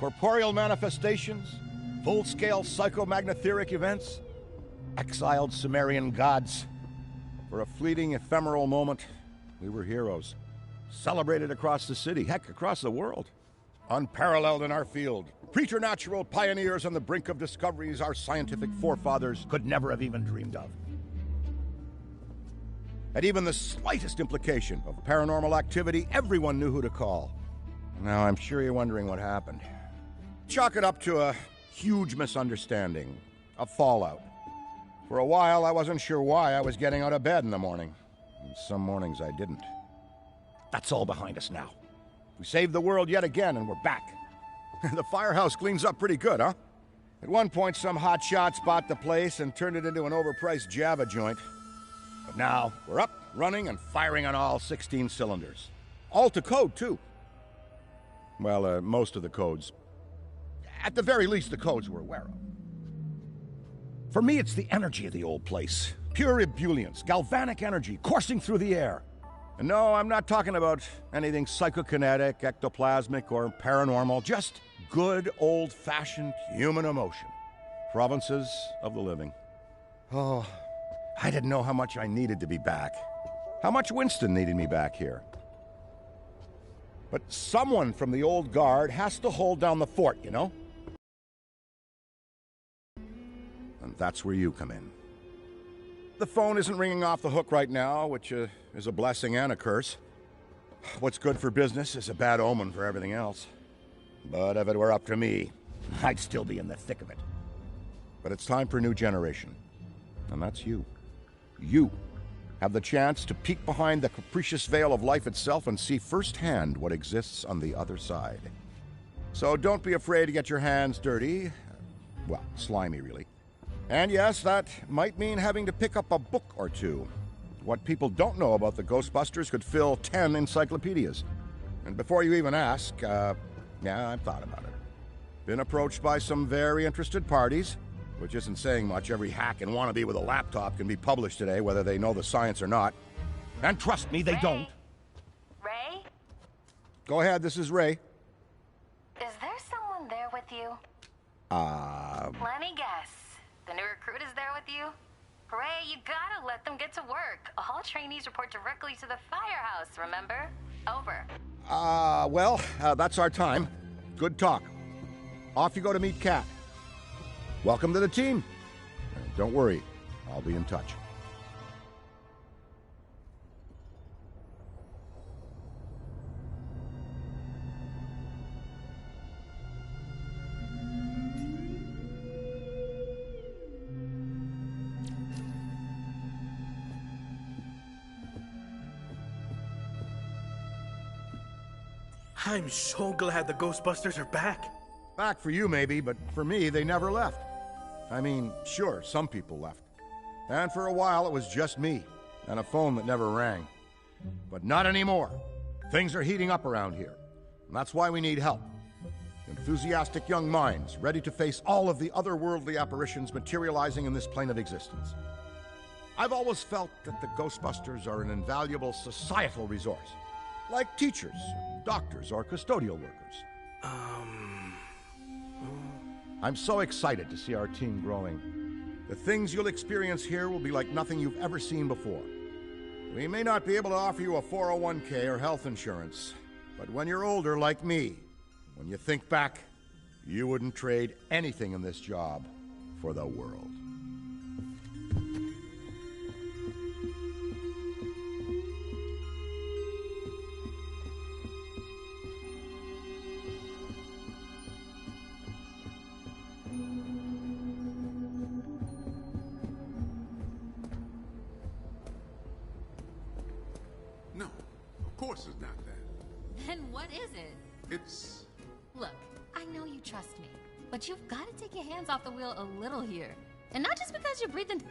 corporeal manifestations, full-scale psychomagnotheric events, exiled Sumerian gods. For a fleeting, ephemeral moment, we were heroes, celebrated across the city, heck, across the world. Unparalleled in our field, preternatural pioneers on the brink of discoveries our scientific forefathers could never have even dreamed of. At even the slightest implication of paranormal activity, everyone knew who to call. Now, I'm sure you're wondering what happened. Chalk it up to a huge misunderstanding, a fallout. For a while, I wasn't sure why I was getting out of bed in the morning. And some mornings I didn't. That's all behind us now. We saved the world yet again, and we're back. The firehouse cleans up pretty good, huh? At one point, some hotshots bought the place and turned it into an overpriced Java joint. But now, we're up, running, and firing on all 16 cylinders. All to code, too. Well, most of the codes. At the very least, the codes we're aware of. For me, it's the energy of the old place. Pure ebullience, galvanic energy coursing through the air. And no, I'm not talking about anything psychokinetic, ectoplasmic, or paranormal. Just good, old-fashioned human emotion. Provinces of the living. Oh, I didn't know how much I needed to be back. How much Winston needed me back here. But someone from the old guard has to hold down the fort, you know? And that's where you come in. The phone isn't ringing off the hook right now, which is a blessing and a curse. What's good for business is a bad omen for everything else. But if it were up to me, I'd still be in the thick of it. But it's time for a new generation. And that's you. You have the chance to peek behind the capricious veil of life itself and see firsthand what exists on the other side. So don't be afraid to get your hands dirty. Well, slimy, really. And yes, that might mean having to pick up a book or two. What people don't know about the Ghostbusters could fill 10 encyclopedias. And before you even ask, yeah, I've thought about it. Been approached by some very interested parties, which isn't saying much. Every hack and wannabe with a laptop can be published today, whether they know the science or not. And trust me, they don't. Ray? Go ahead, this is Ray. Is there someone there with you? Let me guess. The new recruit is there with you? Ray, you gotta let them get to work. All trainees report directly to the firehouse, remember? Over. Well, that's our time. Good talk. Off you go to meet Kat. Welcome to the team. Don't worry, I'll be in touch. I'm so glad the Ghostbusters are back. Back for you, maybe, but for me, they never left. I mean, sure, some people left. And for a while, it was just me, and a phone that never rang. But not anymore. Things are heating up around here, and that's why we need help. Enthusiastic young minds, ready to face all of the otherworldly apparitions materializing in this plane of existence. I've always felt that the Ghostbusters are an invaluable societal resource, like teachers, doctors, or custodial workers. I'm so excited to see our team growing. The things you'll experience here will be like nothing you've ever seen before. We may not be able to offer you a 401k or health insurance, but when you're older like me, when you think back, you wouldn't trade anything in this job for the world. Of course it's not that. Then what is it? It's... Look, I know you trust me, but you've got to take your hands off the wheel a little here. And not just because you're breathing...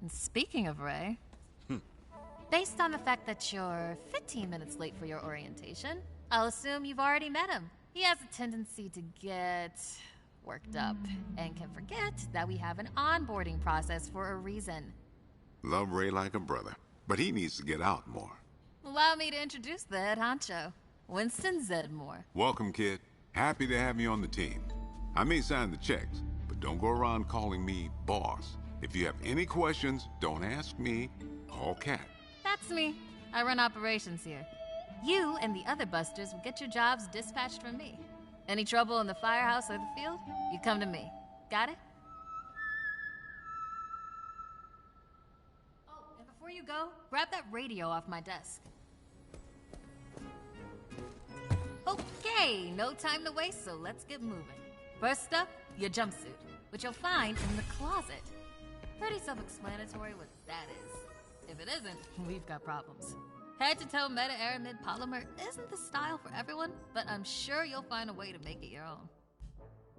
And speaking of Ray, based on the fact that you're 15 minutes late for your orientation, I'll assume you've already met him. He has a tendency to get worked up and can forget that we have an onboarding process for a reason. Love Ray like a brother, but he needs to get out more. Allow me to introduce the head honcho. Winston Zedmore. Welcome, kid. Happy to have you on the team. I may sign the checks, but don't go around calling me boss. If you have any questions, don't ask me. Call Cat. That's me. I run operations here. You and the other busters will get your jobs dispatched from me. Any trouble in the firehouse or the field, you come to me. Got it? Oh, and before you go, grab that radio off my desk. Okay, no time to waste, so let's get moving. First up, your jumpsuit, which you'll find in the closet. Pretty self-explanatory what that is. If it isn't, we've got problems. Head-to-toe meta-aramid polymer isn't the style for everyone, but I'm sure you'll find a way to make it your own.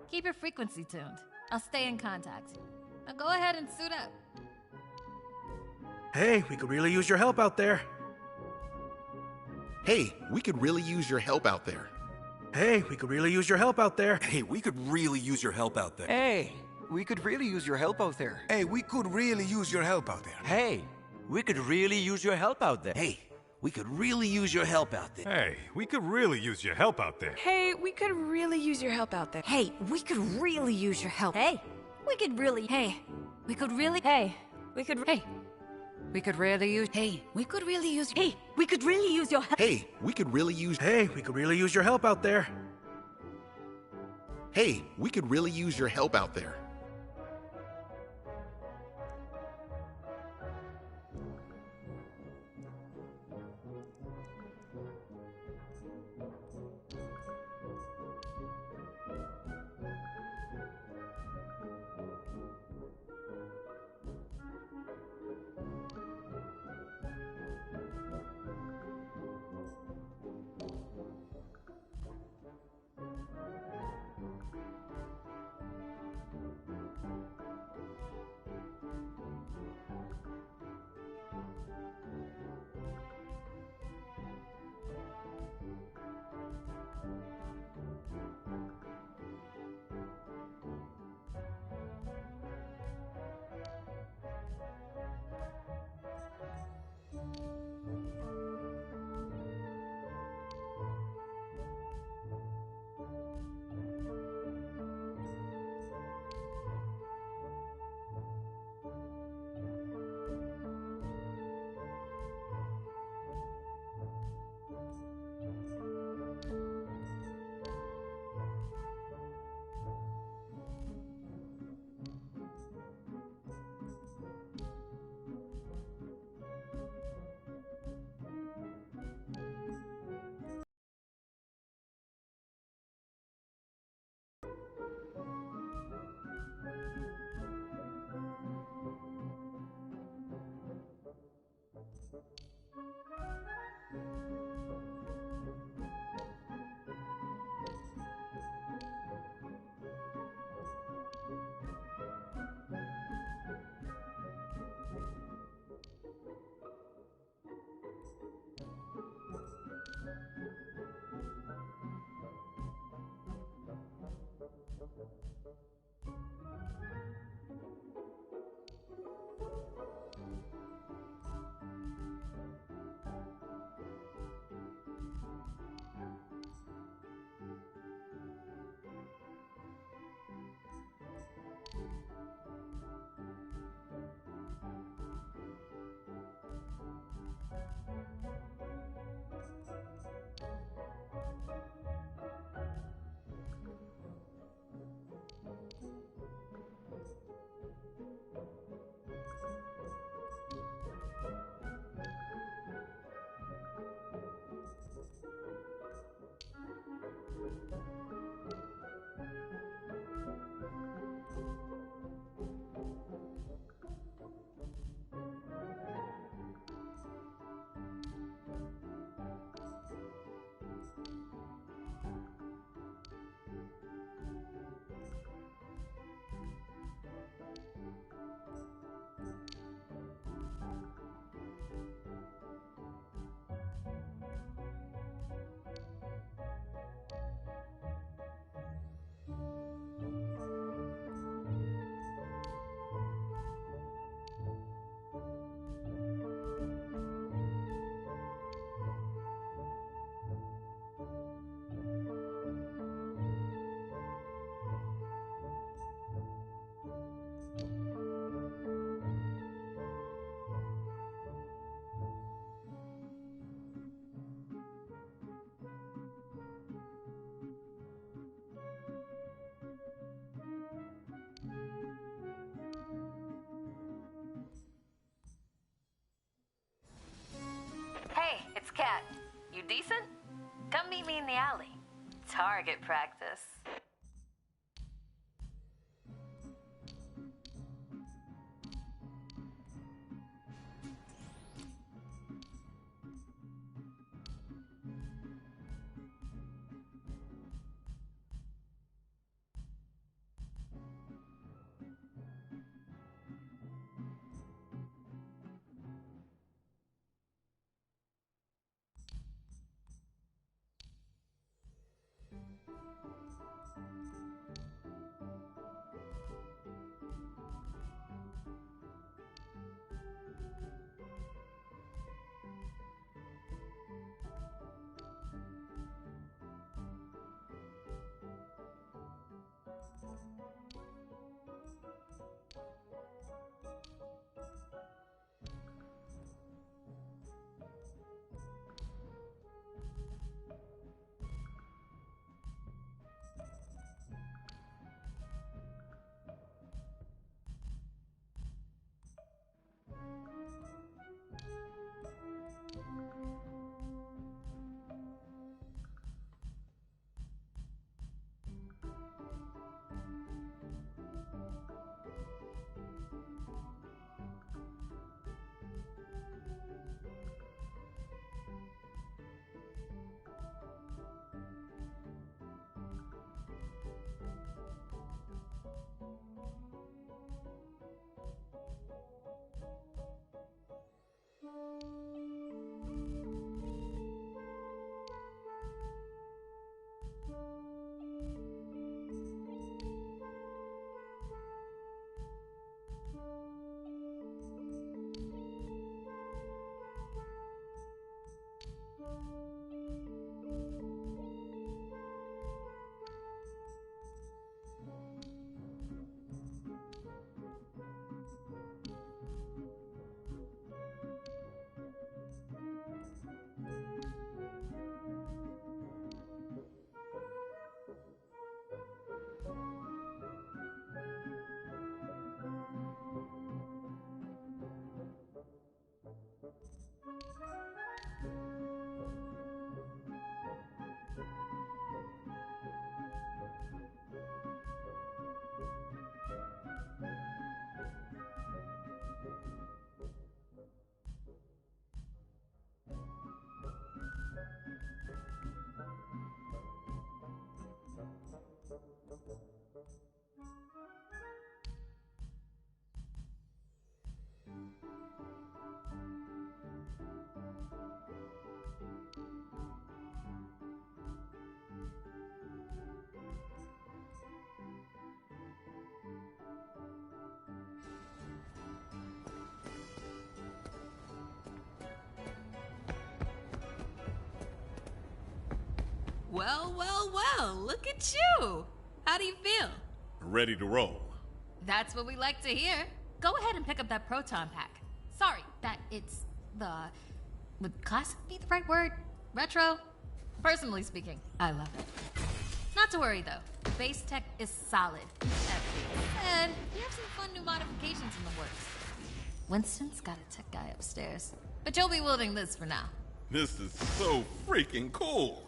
Keep your frequency tuned. I'll stay in contact. Now go ahead and suit up. Hey, we could really use your help out there. Hey, we could really use your help out there. Hey, we could really use your help out there. Hey, we could really use your help out there. Hey, we could really use your help out there. Hey, we could really use your help out there. Hey, we could really use your help out there. Hey, we could really use your help out there. Hey, we could really use your help out there. Hey, we could really use your help out there. Hey, we could really use your help. Hey, we could really. Hey, we could really. Hey, we could. Hey, we could really use. Hey, we could really use. Hey, we could really use your help. Hey, we could really use. Hey, we could really use your help out there. Hey, we could really use your help out there. decent? Come meet me in the alley. Target practice. Well, well, well, look at you. How do you feel? Ready to roll. That's what we like to hear. Go ahead and pick up that proton pack. Sorry, that it's the... Would classic be the right word? Retro? Personally speaking, I love it. Not to worry, though. Base tech is solid. And we have some fun new modifications in the works. Winston's got a tech guy upstairs. But you'll be wielding this for now. This is so freaking cool.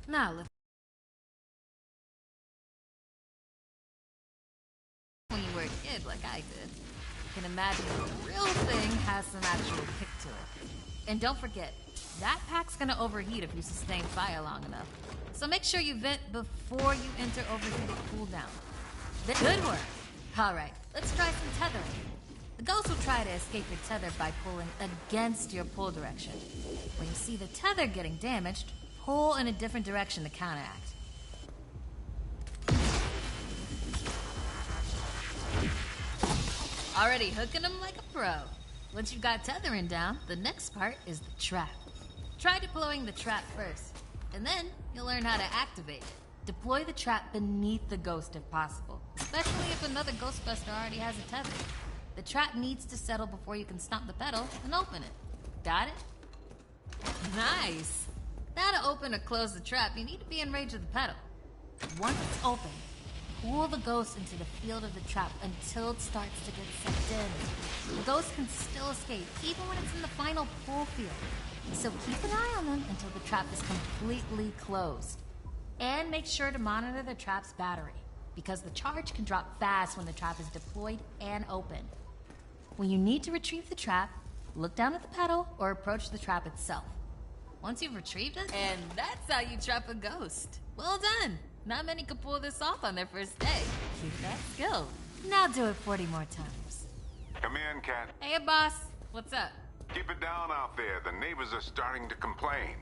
Now, when you were a kid like I did, you can imagine the real thing has some actual kick to it. And don't forget, that pack's gonna overheat if you sustain fire long enough. So make sure you vent before you enter overheated cooldown. Good work. Alright, let's try some tethering. The ghost will try to escape your tether by pulling against your pull direction. When you see the tether getting damaged, pull in a different direction to counteract. Already hooking them like a pro. Once you've got tethering down, the next part is the trap. Try deploying the trap first, and then you'll learn how to activate it. Deploy the trap beneath the ghost if possible, especially if another Ghostbuster already has a tether. The trap needs to settle before you can stomp the pedal and open it. Got it? Nice! Now to open or close the trap, you need to be in range of the pedal. Once it's open, pull the ghost into the field of the trap until it starts to get sucked in. The ghost can still escape, even when it's in the final pull field. So keep an eye on them until the trap is completely closed. And make sure to monitor the trap's battery, because the charge can drop fast when the trap is deployed and open. When you need to retrieve the trap, look down at the pedal or approach the trap itself. Once you've retrieved it, and that's how you trap a ghost. Well done! Not many could pull this off on their first day. Keep that skill. Now do it 40 more times. Come in, Cat. Hey, boss. What's up? Keep it down out there. The neighbors are starting to complain.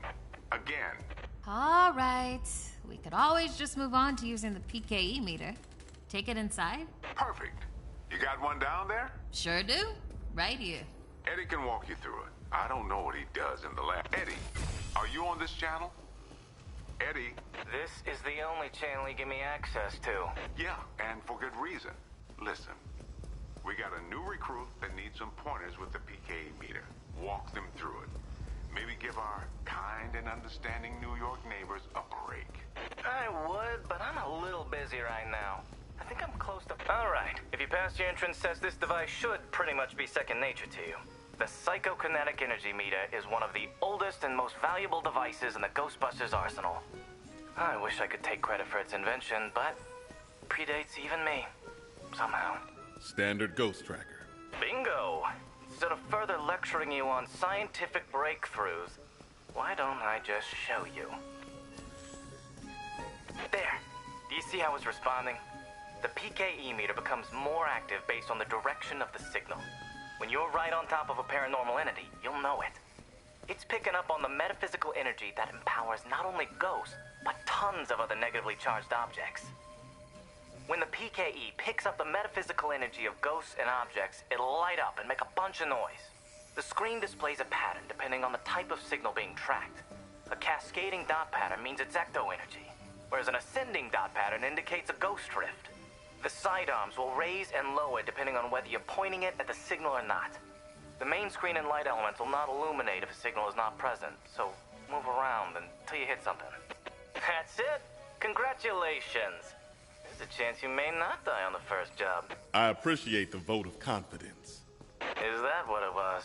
Again. All right. We could always just move on to using the PKE meter. Take it inside? Perfect. You got one down there? Sure do. Right here. Eddie can walk you through it. I don't know what he does in the lab. Eddie, are you on this channel? Eddie? This is the only channel you give me access to. Yeah, and for good reason. Listen, we got a new recruit that needs some pointers with the PKE meter. Walk them through it. Maybe give our kind and understanding New York neighbors a break. I would, but I'm a little busy right now. I think I'm close to... All right, if you pass your entrance test, this device should pretty much be second nature to you. The psychokinetic energy meter is one of the oldest and most valuable devices in the Ghostbusters arsenal. I wish I could take credit for its invention, but it predates even me. Somehow. Standard ghost tracker. Bingo! Instead of further lecturing you on scientific breakthroughs, why don't I just show you? There. Do you see how it's responding? The PKE meter becomes more active based on the direction of the signal. When you're right on top of a paranormal entity, you'll know it. It's picking up on the metaphysical energy that empowers not only ghosts, but tons of other negatively charged objects. When the PKE picks up the metaphysical energy of ghosts and objects, it'll light up and make a bunch of noise. The screen displays a pattern depending on the type of signal being tracked. A cascading dot pattern means it's ecto energy, whereas an ascending dot pattern indicates a ghost drift. The sidearms will raise and lower depending on whether you're pointing it at the signal or not. The main screen and light elements will not illuminate if a signal is not present, so move around until you hit something. That's it! Congratulations! There's a chance you may not die on the first job. I appreciate the vote of confidence. Is that what it was?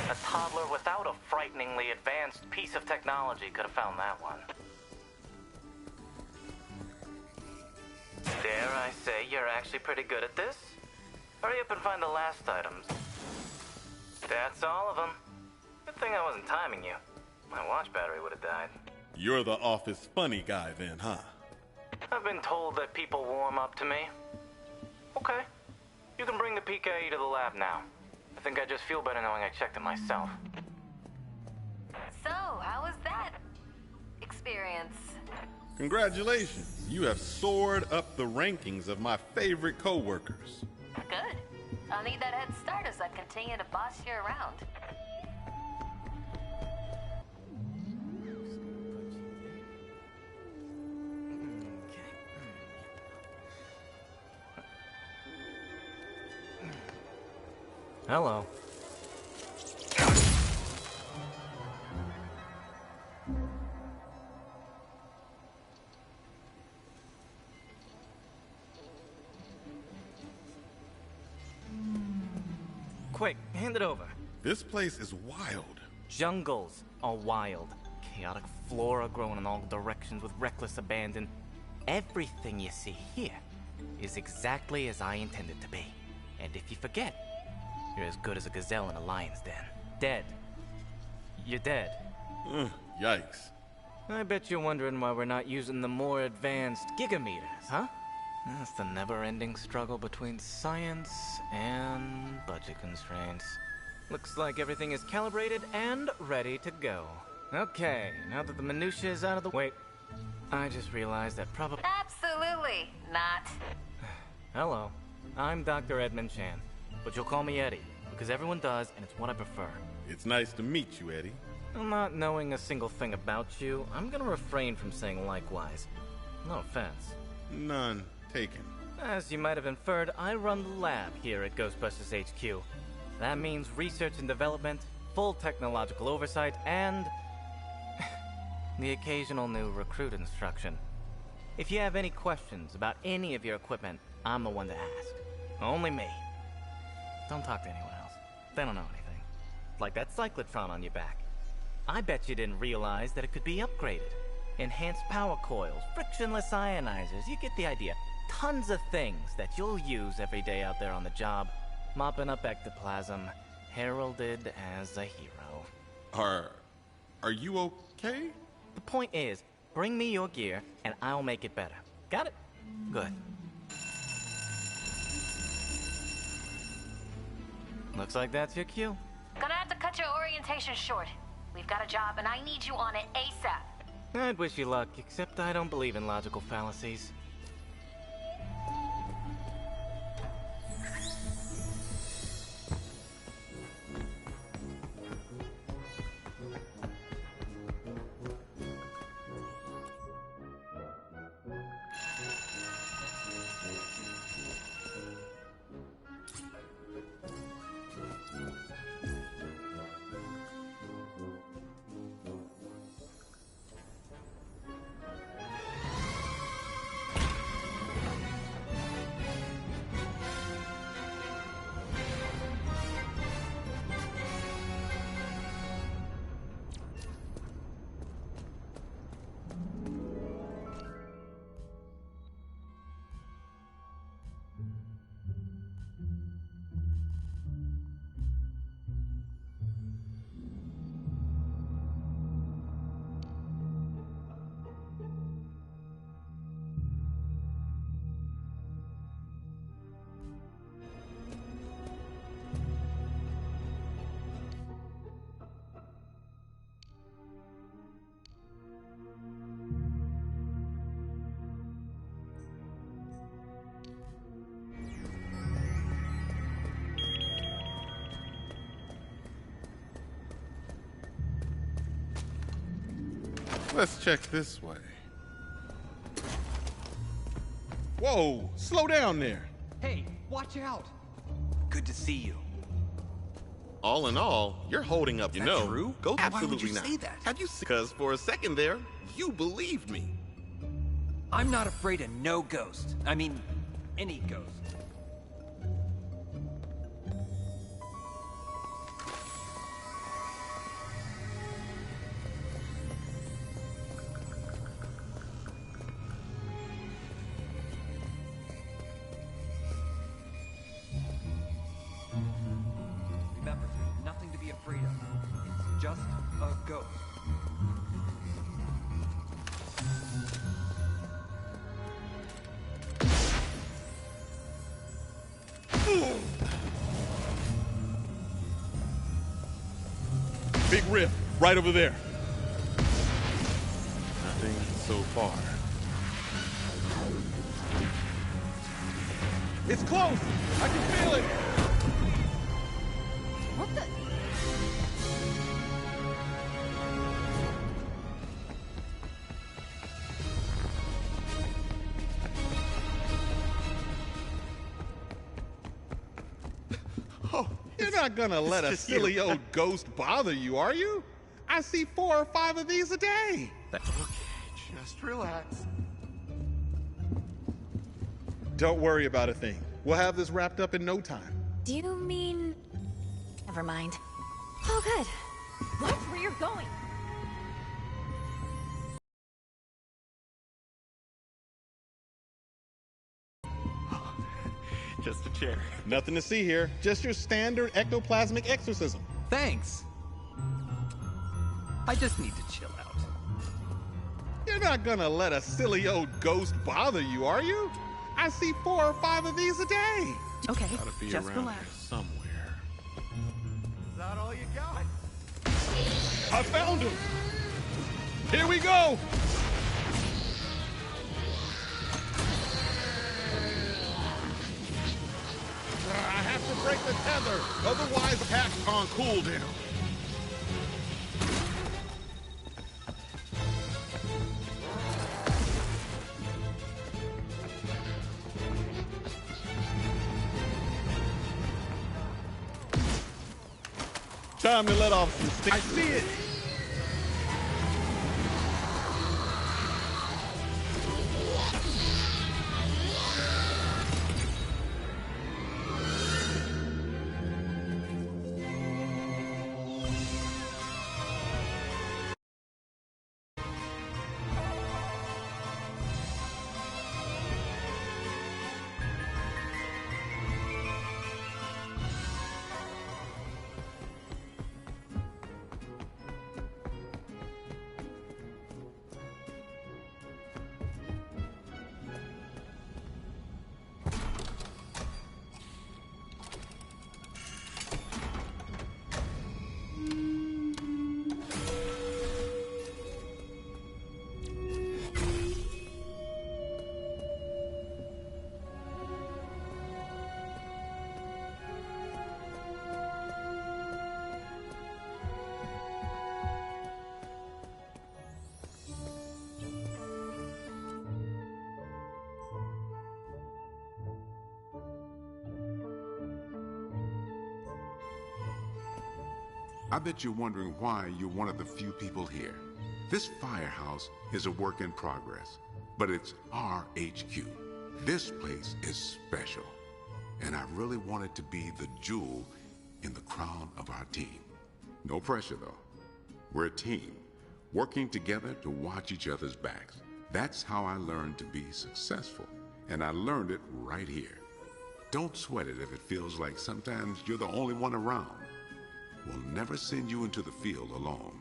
A toddler without a frighteningly advanced piece of technology could have found that one. Dare I say you're actually pretty good at this? Hurry up and find the last items. That's all of them. Good thing I wasn't timing you. My watch battery would have died. You're the office funny guy then, huh? I've been told that people warm up to me. Okay. You can bring the PKE to the lab now. I think I just feel better knowing I checked it myself. So, how was that experience? Congratulations. You have soared up the rankings of my favorite co-workers. Good. I'll need that head start as I continue to boss you around. Hello. Quick, hand it over. This place is wild. Jungles are wild. Chaotic flora growing in all directions with reckless abandon. Everything you see here is exactly as I intended to be. And if you forget, you're as good as a gazelle in a lion's den. Dead. You're dead. Yikes. I bet you're wondering why we're not using the more advanced gigameters, huh? That's the never-ending struggle between science and budget constraints. Looks like everything is calibrated and ready to go. Okay, now that the minutiae is out of the... Wait, I just realized that probably... Absolutely not. Hello, I'm Dr. Edmund Chan, but you'll call me Eddie, because everyone does, and it's what I prefer. It's nice to meet you, Eddie. Not knowing a single thing about you, I'm gonna refrain from saying likewise. No offense. None taken. As you might have inferred, I run the lab here at Ghostbusters HQ. That means research and development, full technological oversight, and the occasional new recruit instruction. If you have any questions about any of your equipment, I'm the one to ask. Only me. Don't talk to anyone else. They don't know anything. Like that cyclotron on your back. I bet you didn't realize that it could be upgraded. Enhanced power coils, frictionless ionizers, you get the idea. Tons of things that you'll use every day out there on the job. Mopping up ectoplasm, heralded as a hero. Are you okay? The point is, bring me your gear and I'll make it better. Got it? Good. Looks like that's your cue. Gonna have to cut your orientation short. We've got a job and I need you on it ASAP. I'd wish you luck, except I don't believe in logical fallacies. Let's check this way. Whoa, slow down there. Hey, watch out. Good to see you. All in all, you're holding up, you know. True? Go Why would absolutely you not. say that? Have you? Because for a second there, you believed me. I'm not afraid of no ghost. I mean, any ghost. Remember, there's nothing to be afraid of. It's just a ghost. Big rift, right over there. Nothing so far. It's close! I can feel it! What the? Oh, you're not gonna let a silly old ghost bother you, are you? I see 4 or 5 of these a day. Okay, just relax. Don't worry about a thing. We'll have this wrapped up in no time. Do you mean... Never mind. Oh, good. Watch where you're going. Just a chair. Nothing to see here. Just your standard ectoplasmic exorcism. Thanks. I just need to chill out. You're not gonna let a silly old ghost bother you, are you? I see 4 or 5 of these a day. Okay, Gotta be just around relax. here somewhere. Is that all you got? I found him. Here we go. I have to break the tether, otherwise pack's on cooldown. Time to let off some steam. I see it! I bet you're wondering why you're one of the few people here. This firehouse is a work in progress, but it's our HQ. This place is special, and I really want it to be the jewel in the crown of our team. No pressure, though. We're a team, working together to watch each other's backs. That's how I learned to be successful, and I learned it right here. Don't sweat it if it feels like sometimes you're the only one around. We'll never send you into the field alone.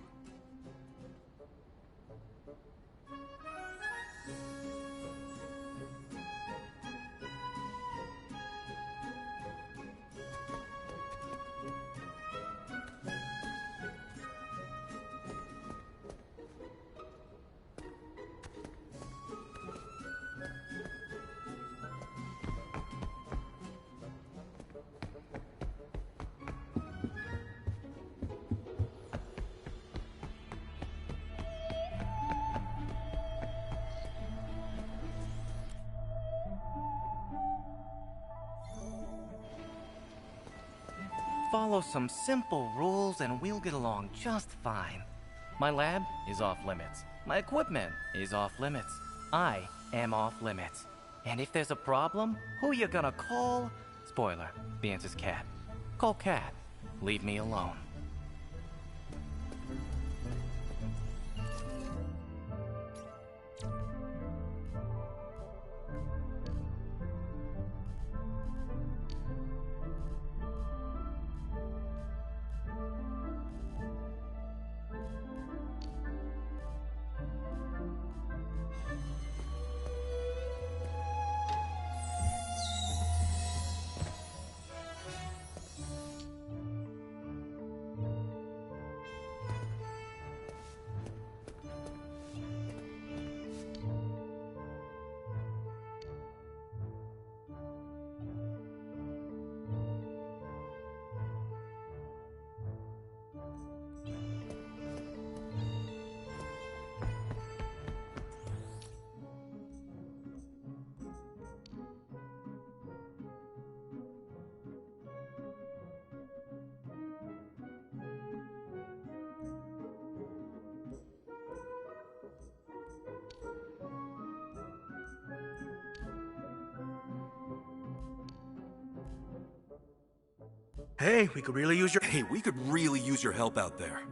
Follow some simple rules and we'll get along just fine. My lab is off limits. My equipment is off limits. I am off limits. And if there's a problem, who you gonna call? Spoiler, the answer's Cat. Call Cat. Leave me alone. Hey, we could really use your help out there.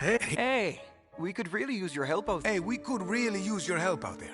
Hey, we could really use your help out there. Hey, we could really use your help out there.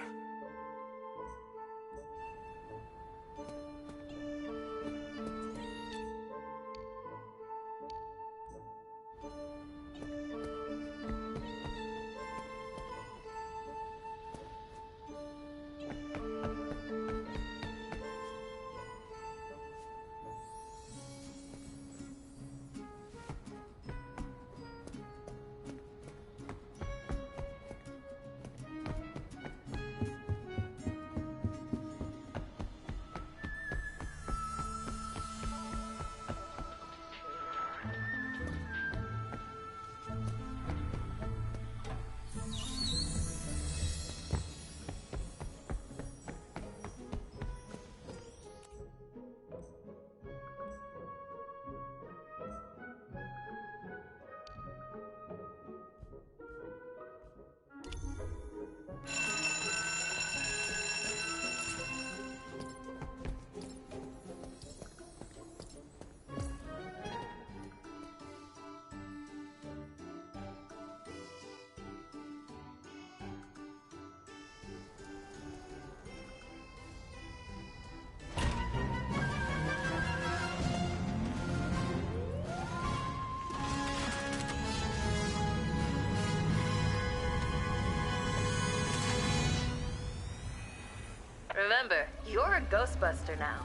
Remember, you're a Ghostbuster now.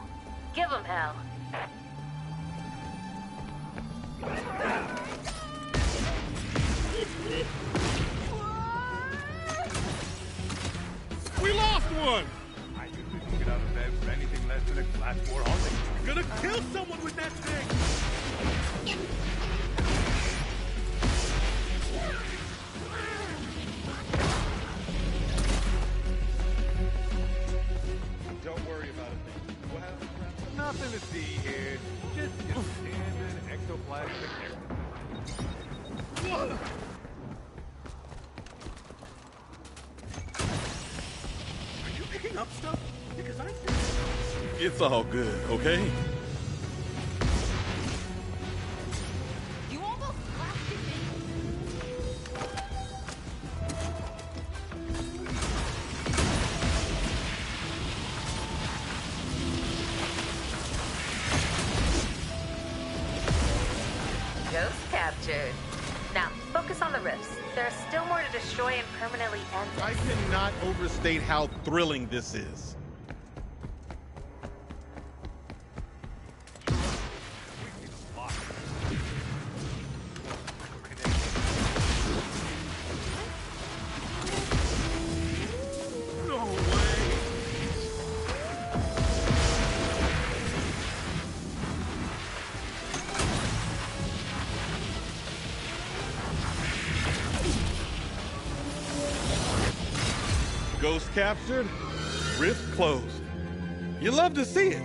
Give him hell. We lost one! I usually don't get out of bed for anything less than a glass door haunting. You're gonna kill someone with that thing! Don't worry about it. What happened? Nothing to see here. Just your standard ectoplasmic air. Are you picking up stuff? Because I feel... It's all good, okay? You almost blasted me. Ghost captured. Now, focus on the rifts. There are still more to destroy and permanently end this. I cannot overstate how thrilling this is. Ghost captured, rift closed. You love to see it.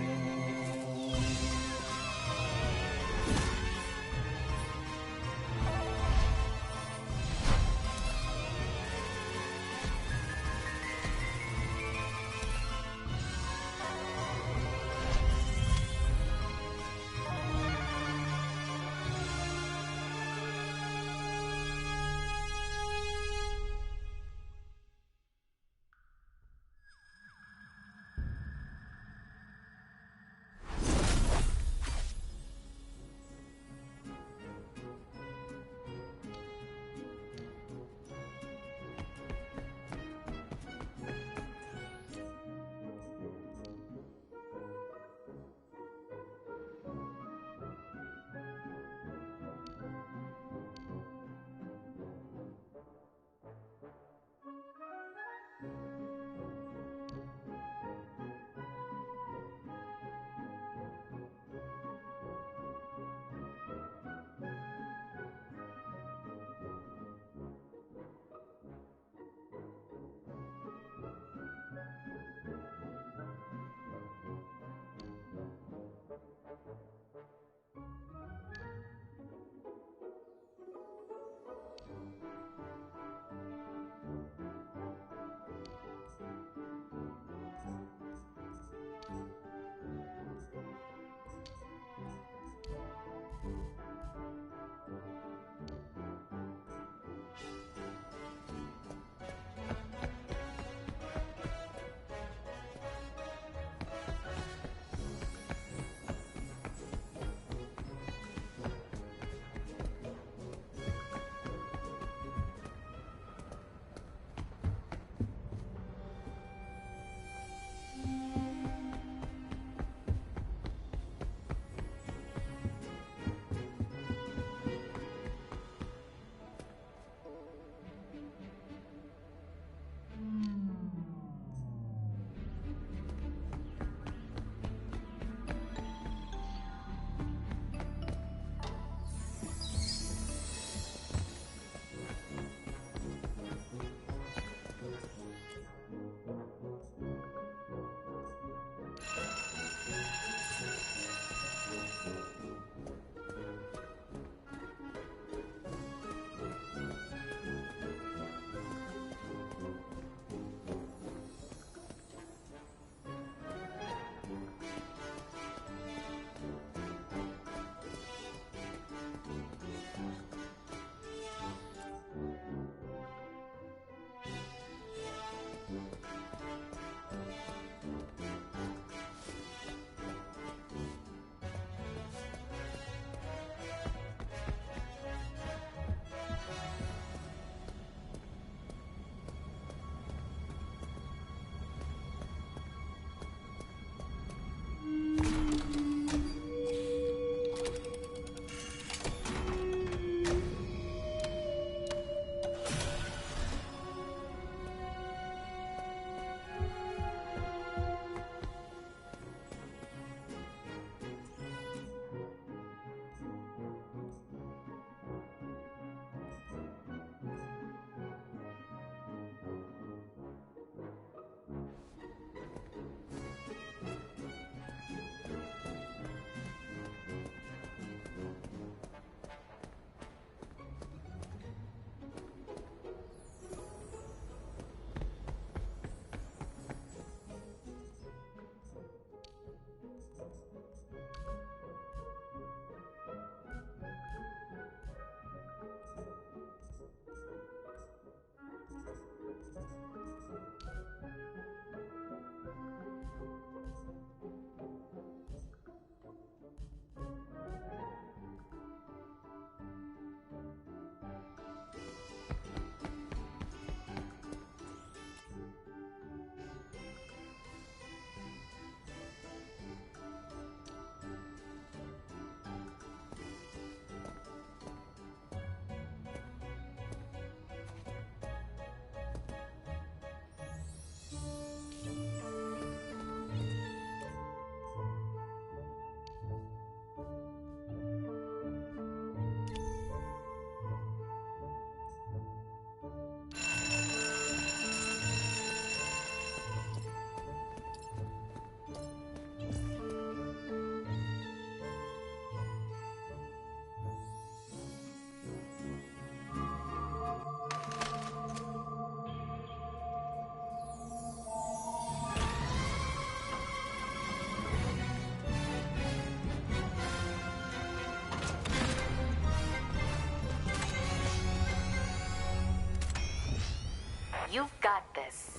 You've got this.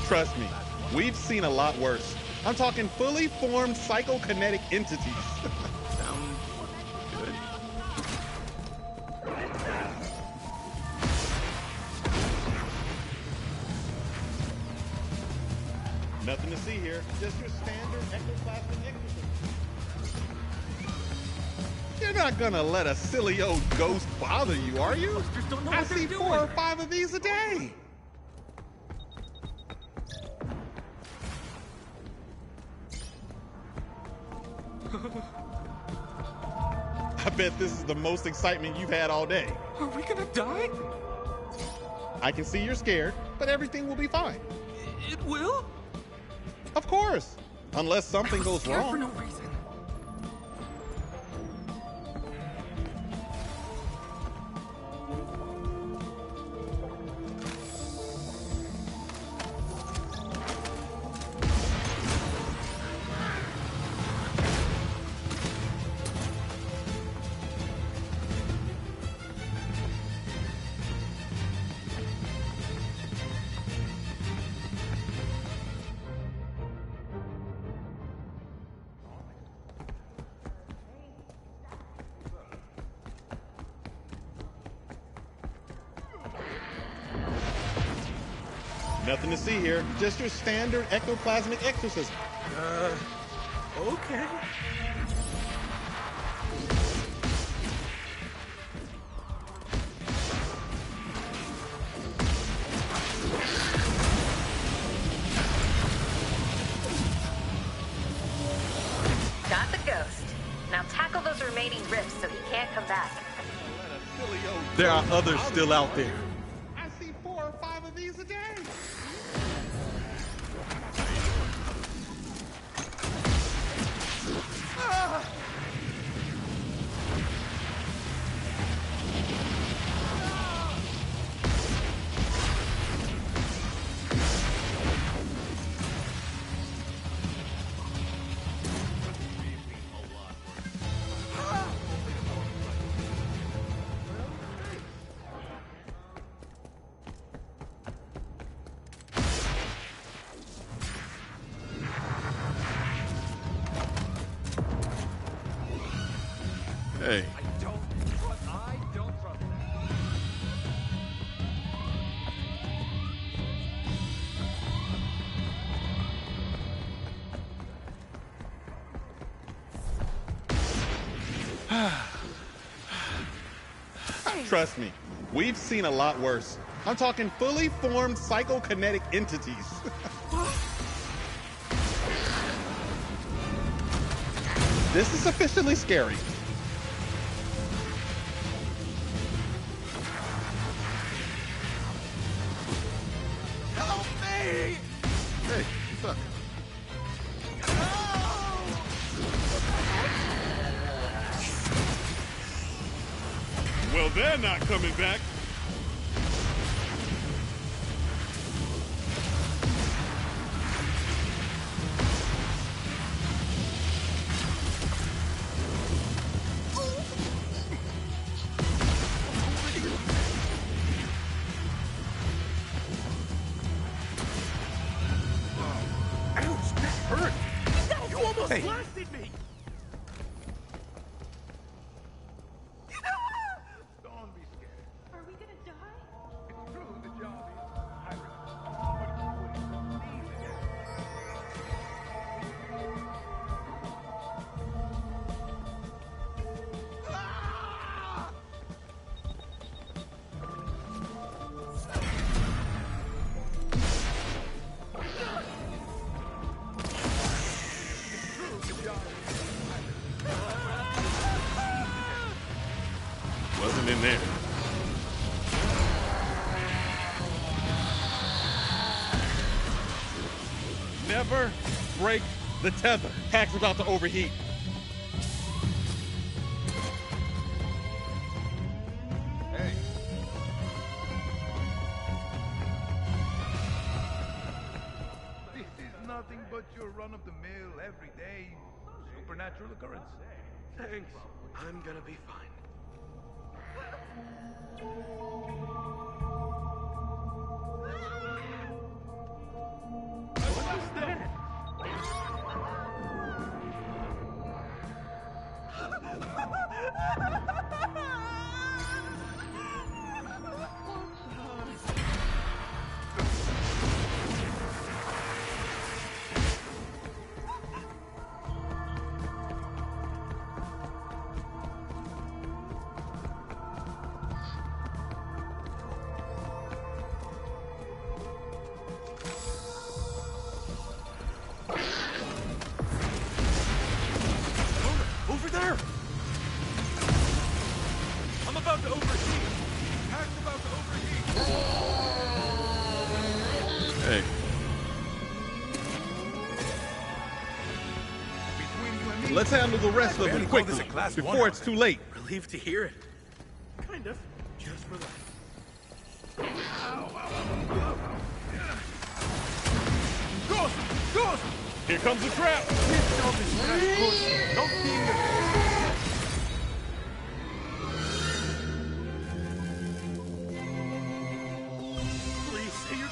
Trust me, we've seen a lot worse. I'm talking fully formed psychokinetic entities. Sound good. Nothing to see here, just your standard ectoplasmic exorcism. You're not gonna let a silly old ghost bother you, are you? I see 4 or 5 of these a day. I bet this is the most excitement you've had all day. Are we gonna die? I can see you're scared, but everything will be fine. It will? Of course. Unless something goes wrong. For no reason. Nothing to see here, just your standard ectoplasmic exorcism. Okay. Got the ghost. Now tackle those remaining rifts so he can't come back. There are others still out there. I see 4 or 5 of these a day. Hey. I don't trust that. Trust me, we've seen a lot worse. I'm talking fully formed psychokinetic entities. This is sufficiently scary. Help me! Hey, what's up? Well, they're not coming back. Ouch, that hurt. You almost Hey. blasted me. Don't be scared. Are we gonna die? It's true, the job is hiring. But you wouldn't believe it. Wasn't in there. Never break the tether. Hack's about to overheat. Hey. This is nothing but but your run-of-the-mill, everyday, supernatural occurrence. Thanks. I'm gonna be fine. Over there! I'm about to overheat! Pack's about to overheat! Hey. Between you and me, Let's handle the rest of them quickly, before it's too late. Relieved to hear it. Kind of. Just relax. Ghost! Ghost! Here comes the trap! Don't be Please say your...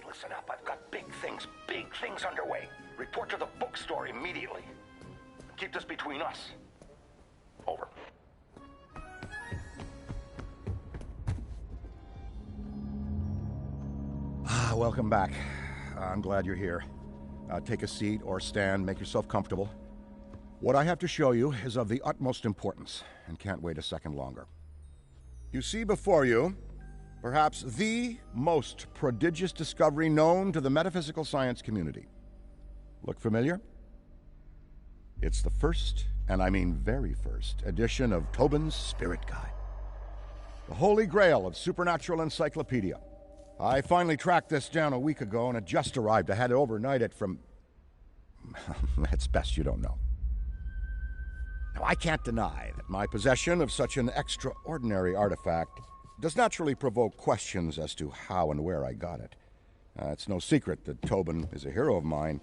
Listen up, I've got big things underway. Report to the bookstore immediately. Keep this between us. Over. Welcome back. I'm glad you're here. Take a seat or stand, make yourself comfortable. What I have to show you is of the utmost importance, and can't wait a second longer. You see before you perhaps the most prodigious discovery known to the metaphysical science community. Look familiar? It's the first, and I mean very first, edition of Tobin's Spirit Guide. The holy grail of supernatural encyclopedia. I finally tracked this down a week ago, and it just arrived. I had to overnight it from... It's best you don't know. Now, I can't deny that my possession of such an extraordinary artifact does naturally provoke questions as to how and where I got it. It's no secret that Tobin is a hero of mine.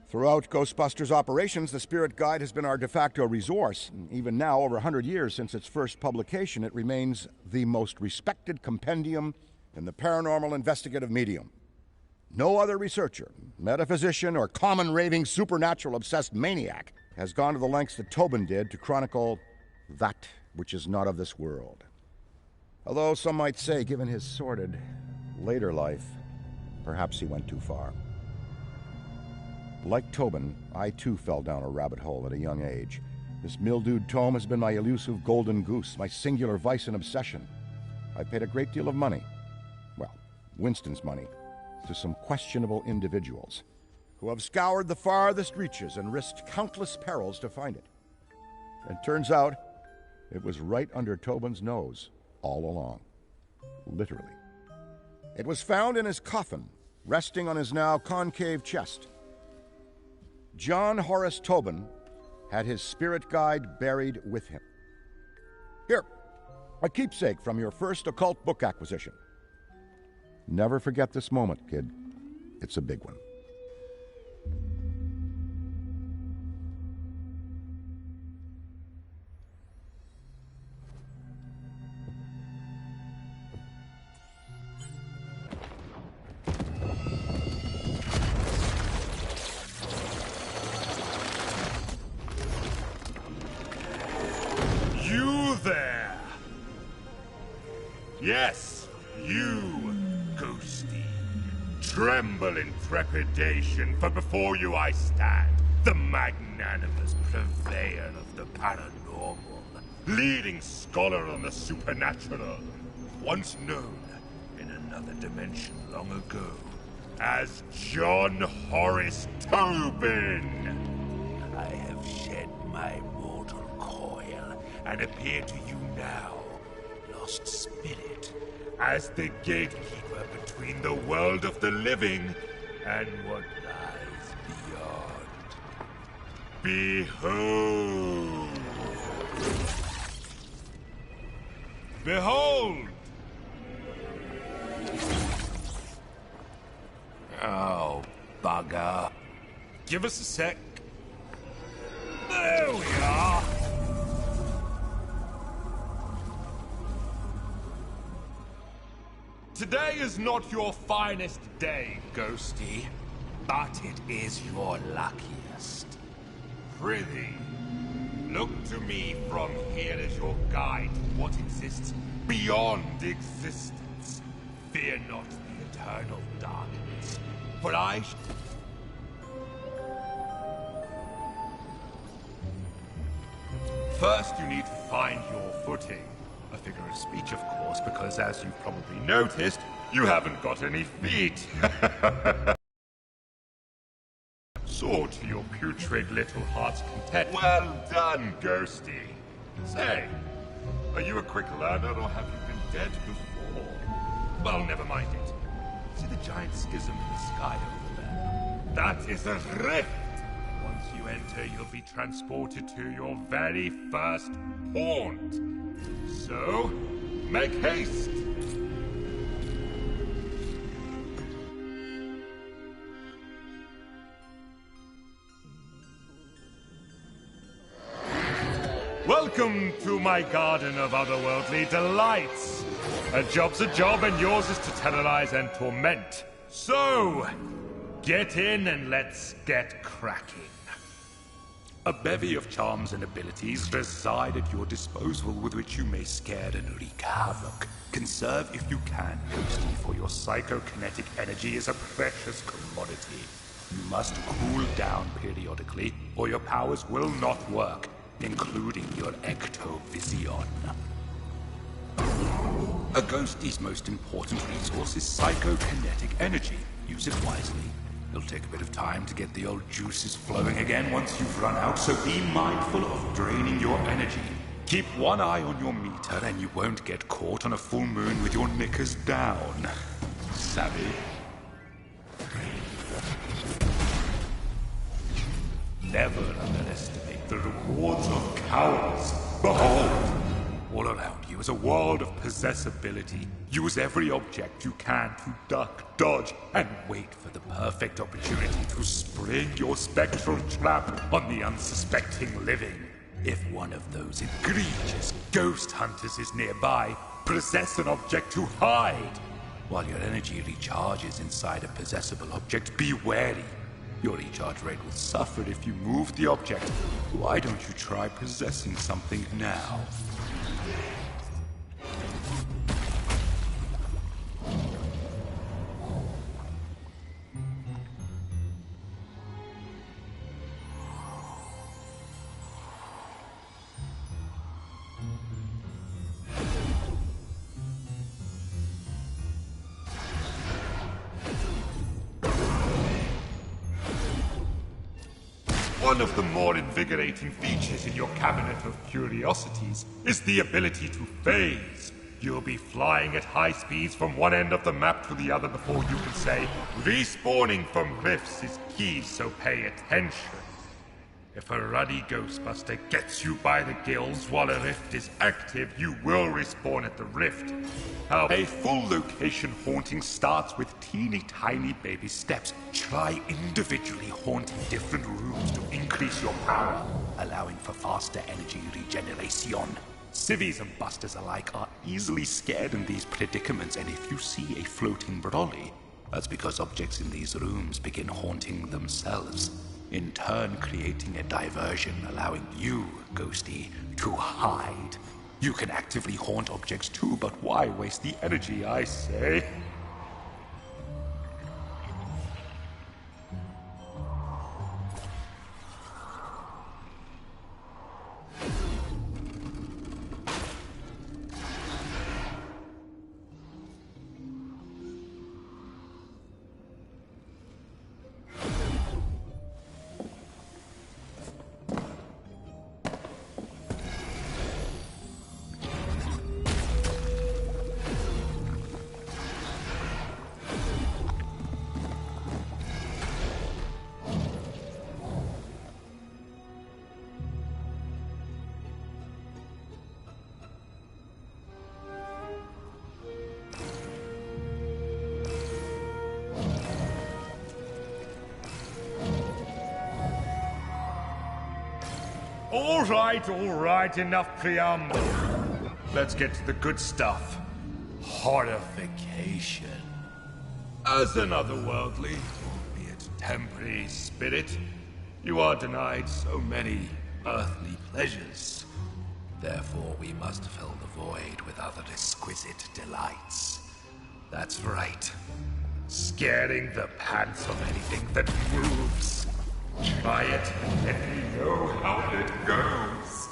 Throughout Ghostbusters operations, the Spirit Guide has been our de facto resource. Even now, over 100 years since its first publication, it remains the most respected compendium in the paranormal investigative medium. No other researcher, metaphysician, or common raving supernatural-obsessed maniac has gone to the lengths that Tobin did to chronicle that which is not of this world. Although some might say, given his sordid later life, perhaps he went too far. Like Tobin, I too fell down a rabbit hole at a young age. This mildewed tome has been my elusive golden goose, my singular vice and obsession. I've paid a great deal of money, well, Winston's money, to some questionable individuals who have scoured the farthest reaches and risked countless perils to find it. And turns out, it was right under Tobin's nose all along. Literally. It was found in his coffin, resting on his now concave chest. John Horace Tobin had his Spirit Guide buried with him. Here, a keepsake from your first occult book acquisition. Never forget this moment, kid. It's a big one. You there! Yes, you, Ghosty. Tremble in trepidation, for before you I stand, the magnanimous purveyor of the paranormal, leading scholar on the supernatural, once known in another dimension long ago as John Horace Tobin. I have shed my mortal coil and appear to you now, lost spirit, as the gatekeeper between the world of the living and what lies beyond. Behold! Behold! Oh, bugger. Give us a sec. There we are! Today is not your finest day, Ghosty, but it is your luckiest. Prithee, look to me from here as your guide to what exists beyond existence. Fear not the eternal darkness, for I... First, you need to find your footing. A figure of speech, of course, because as you've probably noticed, you haven't got any feet. Sword to your putrid little heart's content. Well done, Ghosty. Say, are you a quick learner or have you been dead before? Well, never mind it. See the giant schism in the sky over there? That is a rift! Once you enter, you'll be transported to your very first haunt. So, make haste! Welcome to my garden of otherworldly delights. A job's a job and yours is to terrorize and torment. So, get in and let's get cracking. A bevy of charms and abilities reside at your disposal with which you may scare and wreak havoc. Conserve if you can, Ghosty, for your psychokinetic energy is a precious commodity. You must cool down periodically, or your powers will not work, including your ectovision. A Ghosty's most important resource is psychokinetic energy. Use it wisely. It'll take a bit of time to get the old juices flowing again once you've run out, so be mindful of draining your energy. Keep one eye on your meter and you won't get caught on a full moon with your knickers down. Savvy? Never underestimate the rewards of cowards. Behold! All around you is a world of possessibility. Use every object you can to duck, dodge, and wait for the perfect opportunity to spring your spectral trap on the unsuspecting living. If one of those egregious ghost hunters is nearby, possess an object to hide. While your energy recharges inside a possessible object, be wary. Your recharge rate will suffer if you move the object. Why don't you try possessing something now? One of the more invigorating features in your cabinet of curiosities is the ability to phase. You'll be flying at high speeds from one end of the map to the other before you can say, respawning from rifts is key, so pay attention. If a ruddy Ghostbuster gets you by the gills while a rift is active, you will respawn at the rift. However, a full location haunting starts with teeny tiny baby steps. Try individually haunting different rooms to increase your power, allowing for faster energy regeneration. Civvies and busters alike are easily scared in these predicaments, and if you see a floating brolly, that's because objects in these rooms begin haunting themselves, in turn creating a diversion, allowing you, Ghosty, to hide. You can actively haunt objects too, but why waste the energy, I say? All right, enough preamble. Let's get to the good stuff. Horrification. As an otherworldly, albeit temporary spirit, you are denied so many earthly pleasures. Therefore, we must fill the void with other exquisite delights. That's right. Scaring the pants off anything that moves. Try it, and you know how it goes.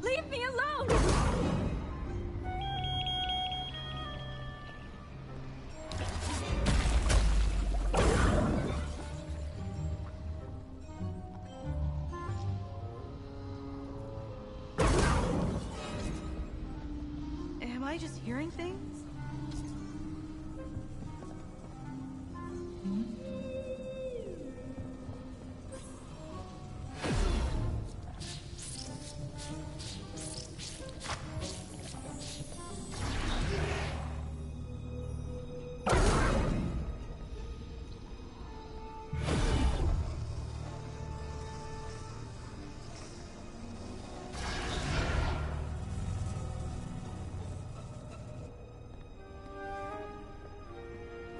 Leave me alone! Am I just hearing things?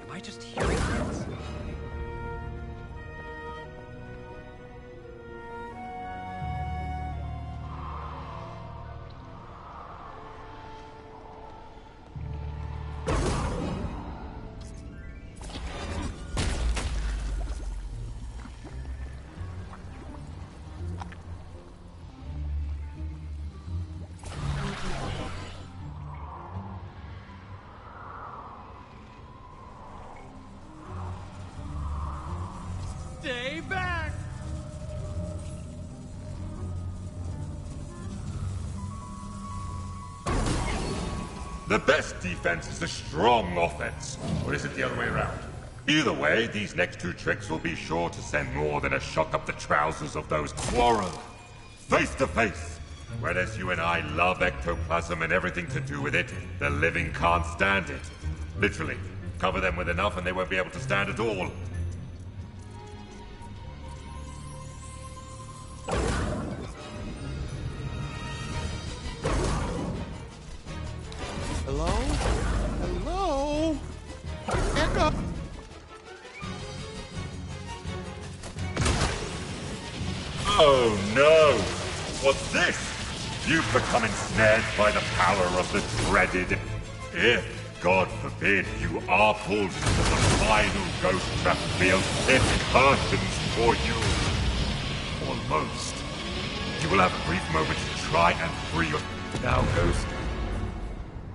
Am I just hearing things? Stay back! The best defense is a strong offense. Or is it the other way around? Either way, these next two tricks will be sure to send more than a shock up the trousers of those quarrel. Face to face. Whereas you and I love ectoplasm and everything to do with it, the living can't stand it. Literally. Cover them with enough and they won't be able to stand at all. Hello? Hello? What's this? You've become ensnared by the power of the dreaded. If, God forbid, you are pulled into the final ghost battlefield, it hurtens for you. Almost. You will have a brief moment to try and free your... Now, Ghost.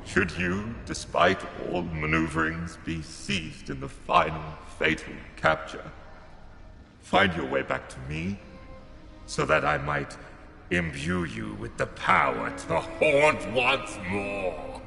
Should you, despite all maneuverings, be seized in the final, fatal capture, find your way back to me, so that I might imbue you with the power to haunt once more.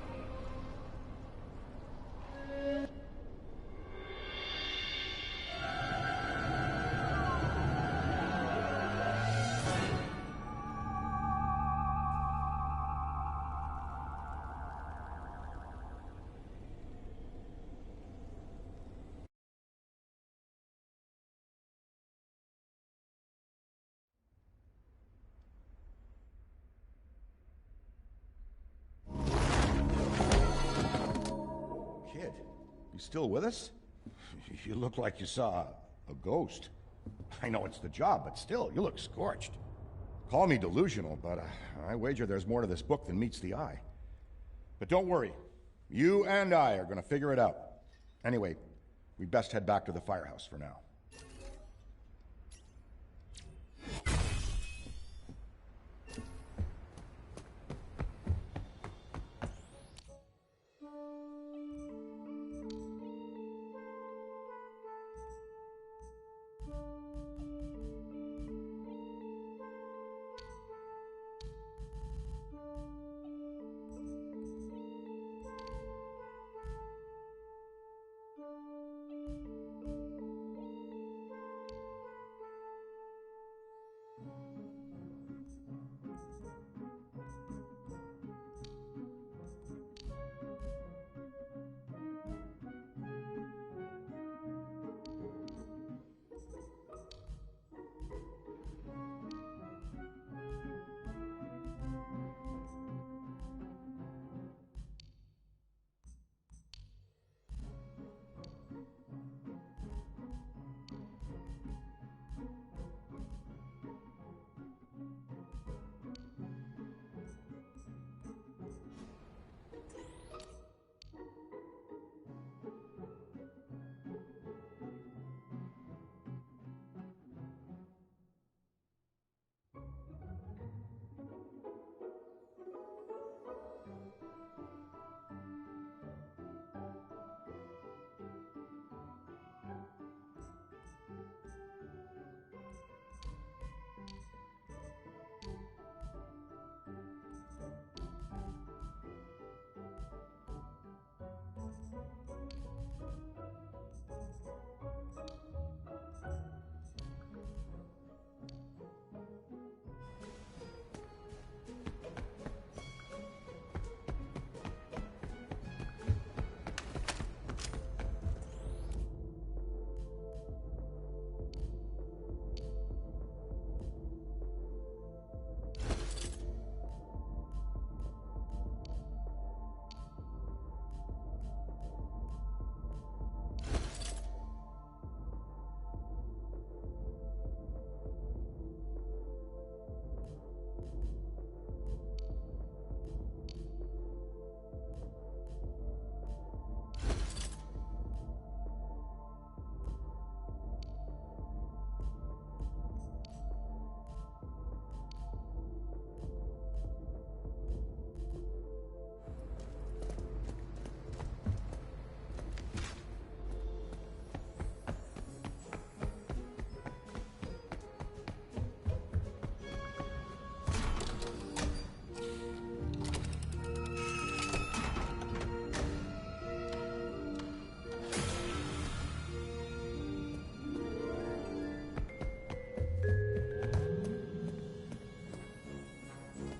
You still with us? You look like you saw a ghost. I know it's the job, but still, you look scorched. Call me delusional, but I wager there's more to this book than meets the eye. But don't worry. You and I are going to figure it out. Anyway, we'd best head back to the firehouse for now.